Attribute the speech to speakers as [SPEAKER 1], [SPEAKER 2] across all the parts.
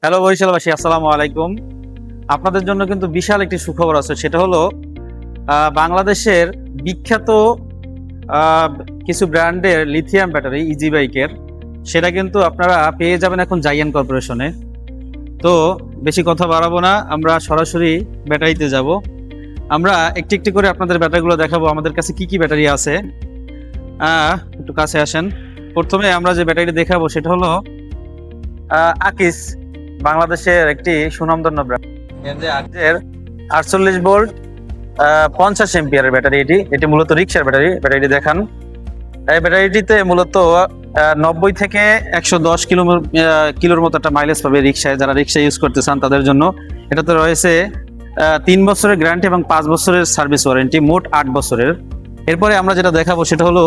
[SPEAKER 1] Hello বরিশালবাসী, আসসালামু আলাইকুম। আপনাদের জন্য কিন্তু বিশাল একটি সুখবর আছে। সেটা হলো বাংলাদেশের বিখ্যাত আহ, কিছু ব্র্যান্ডের লিথিয়াম ব্যাটারি ইজি বাইকের সেটা কিন্তু আপনারা পেয়ে যাবেন এখন জায়ান্ট কর্পোরেশনে। তো বেশি কথা বাড়াবো না, আমরা সরাসরি ব্যাটারিতে যাব। আমরা একটি একটি করে আপনাদের ব্যাটারিগুলো দেখাবো, আমাদের কাছে কি কি ব্যাটারি আছে। একটু কাছে আসেন। প্রথমে আমরা যে ব্যাটারিটি দেখাবো সেটা হলো আকিস, বাংলাদেশের একটি সুনামধন্য ব্র্যান্ড। 48 volt 50 এম্পিয়ারের battery. এটি মূলত রিক্সার ব্যাটারিটি দেখান। এই ব্যাটারিটিতে মূলত 90 থেকে 110 কিলোর মতো একটা মাইলেজ পাবে রিক্সায়। যারা রিক্সা ইউজ করতে চান তাদের জন্য এটাতে রয়েছে 3 বছরের গ্যারান্টি এবং 5 বছরের সার্ভিস ওয়ারেন্টি, মোট 8 বছরের। এরপরে আমরা যেটা দেখাবো সেটা হলো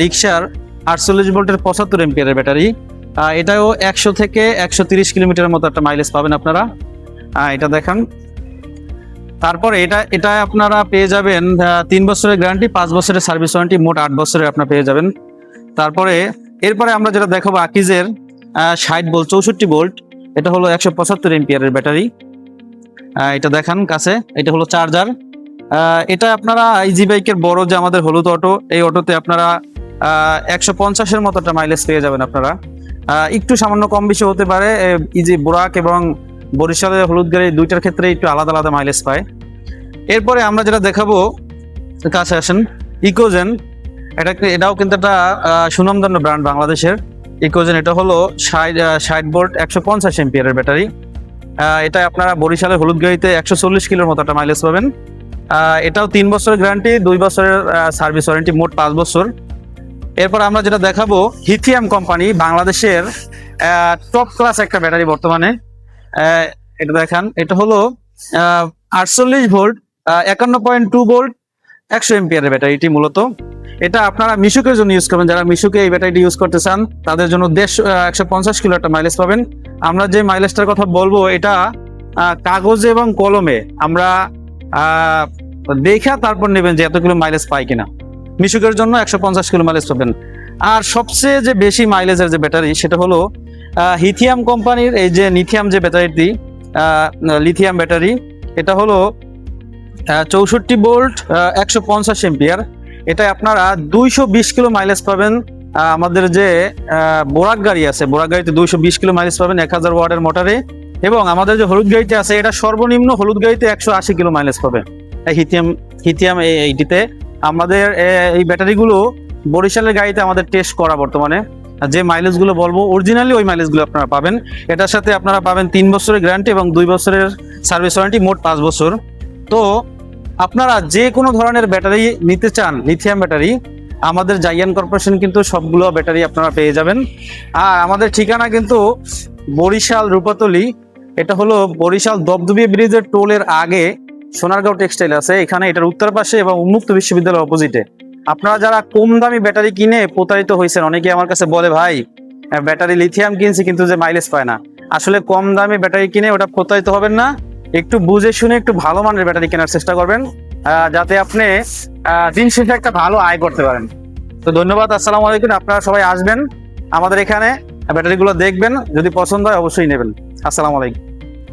[SPEAKER 1] রিক্সার 48 ভোল্টের 75 এম্পিয়ারের ব্যাটারি। এটাও 100 থেকে 130 কিলোমিটারের মতো একটা মাইলেজ পাবেন আপনারা। এটা দেখান। তারপরে এটা আপনারা পেয়ে যাবেন 3 বছরের গ্যারান্টি, 5 বছরের সার্ভিস ওয়ারেন্টি, মোট 8 বছরের আপনারা পেয়ে যাবেন। এরপরে আমরা যেটা দেখাবো আকিজের 60 ভোল্ট 64 ভোল্ট, এটা হলো 175 এম্পিয়ারের ব্যাটারি। এটা দেখান কাছে, এটা হলো চার্জার। এটা আপনারা ইজি বাইকের বড় যে আমাদের হলুদ অটো, এই অটোতে আপনারা 150-এর মতো একটা মাইলেজ পেয়ে যাবেন আপনারা। একটু সামান্য কম বেশি হতে পারে, ইজি বোরাক এবং বরিশালের হলুদ গাড়ি দুইটার ক্ষেত্রে একটু আলাদা আলাদা মাইলেজ পায়। এরপরে আমরা যেটা দেখাবো, কাছে আসেন, ইকোজেন। এটাও কিন্তু একটা সুনামধন্য ব্র্যান্ড বাংলাদেশের। ইকোজেন এটা হলো 60 ভোল্ট 150 এম্পিয়ারের ব্যাটারি। এটা আপনারা বরিশালের হলুদ গাড়িতে 140 কিলোর মতো একটা মাইলেজ পাবেন। এটাও 3 বছরের গ্যারান্টি, 2 বছরের সার্ভিস ওয়ারেন্টি, মোট 5 বছর। এরপর আমরা যেটা দেখাবো লিথিয়াম কোম্পানি, বাংলাদেশের টপ ক্লাস একটা ব্যাটারি বর্তমানে। এটা দেখান, এটা হলো 48 ভোল্ট 51.2 ভোল্ট 100 এম্পিয়ারের ব্যাটারিটি। মূলত এটা আপনারা মিশুকের জন্য ইউজ করবেন। যারা মিশুকে এই ব্যাটারিটি ইউজ করতে চান তাদের জন্য 150 কিলো একটা মাইলেজ পাবেন। আমরা যে মাইলেজটার কথা বলবো এটা কাগজে এবং কলমে আমরা দেখা তারপর নেবেন যে এত কিলো মাইলেজ পাই কিনা। মিশুকের জন্য 150 কিলো মাইলেজ পাবেন। আর সবচেয়ে যে বেশি মাইলেজের যে ব্যাটারি সেটা হলো লিথিয়াম কোম্পানির এই যে লিথিয়াম যে ব্যাটারিটি, লিথিয়াম ব্যাটারি, এটা হলো 64 ভোল্ট 150 এম্পিয়ার। এটা আপনারা 220 কিলো মাইলেজ পাবেন। আমাদের যে বোরাক গাড়ি আছে, বোরাক গাড়িতে 220 কিলো মাইলেজ পাবেন 1000 ওয়াটের মোটরে। এবং আমাদের যে হলুদ গাড়িতে আছে, এটা সর্বনিম্ন হলুদ গাড়িতে 180 কিলো মাইলেজ পাবে লিথিয়াম এইটিতে। আমাদের এই ব্যাটারিগুলো বরিশালের গাড়িতে আমাদের টেস্ট করা বর্তমানে। যে মাইলেজগুলো বলবো অরিজিনালি ওই মাইলেজগুলো আপনারা পাবেন। এটার সাথে আপনারা পাবেন 3 বছরের গ্যারান্টি এবং 2 বছরের সার্ভিস ওয়ারেন্টি, মোট 5 বছর। তো আপনারা যে কোনো ধরনের ব্যাটারি নিতে চান, লিথিয়াম ব্যাটারি, আমাদের জায়ান্ট কর্পোরেশন কিন্তু সবগুলো ব্যাটারি আপনারা পেয়ে যাবেন। আর আমাদের ঠিকানা কিন্তু বরিশাল রূপাতলী। এটা হলো বরিশাল দবদবিয়া ব্রিজের টোলের আগে সোনারগাঁও টেক্সটাইল আছে, এখানে এটার উত্তর পাশে এবং উন্মুক্ত বিশ্ববিদ্যালয়ের অপোজিটে। আপনারা যারা কম দামি ব্যাটারি কিনে প্রতারিত হয়েছেন, অনেকে আমার কাছে বলে ভাই ব্যাটারি লিথিয়াম কিনছি কিন্তু যে মাইলেজ পায় না। আসলে কম দামি ব্যাটারি কিনে ওটা প্রতারিত হবেন না। একটু বুঝে শুনে একটু ভালো মানের ব্যাটারি কেনার চেষ্টা করবেন, যাতে আপনি দিন শেষে একটা ভালো আয় করতে পারেন। তো ধন্যবাদ, আসসালামু আলাইকুম। আপনারা সবাই আসবেন আমাদের এখানে, ব্যাটারিগুলো দেখবেন, যদি পছন্দ হয় অবশ্যই নেবেন। আসসালামু আলাইকুম।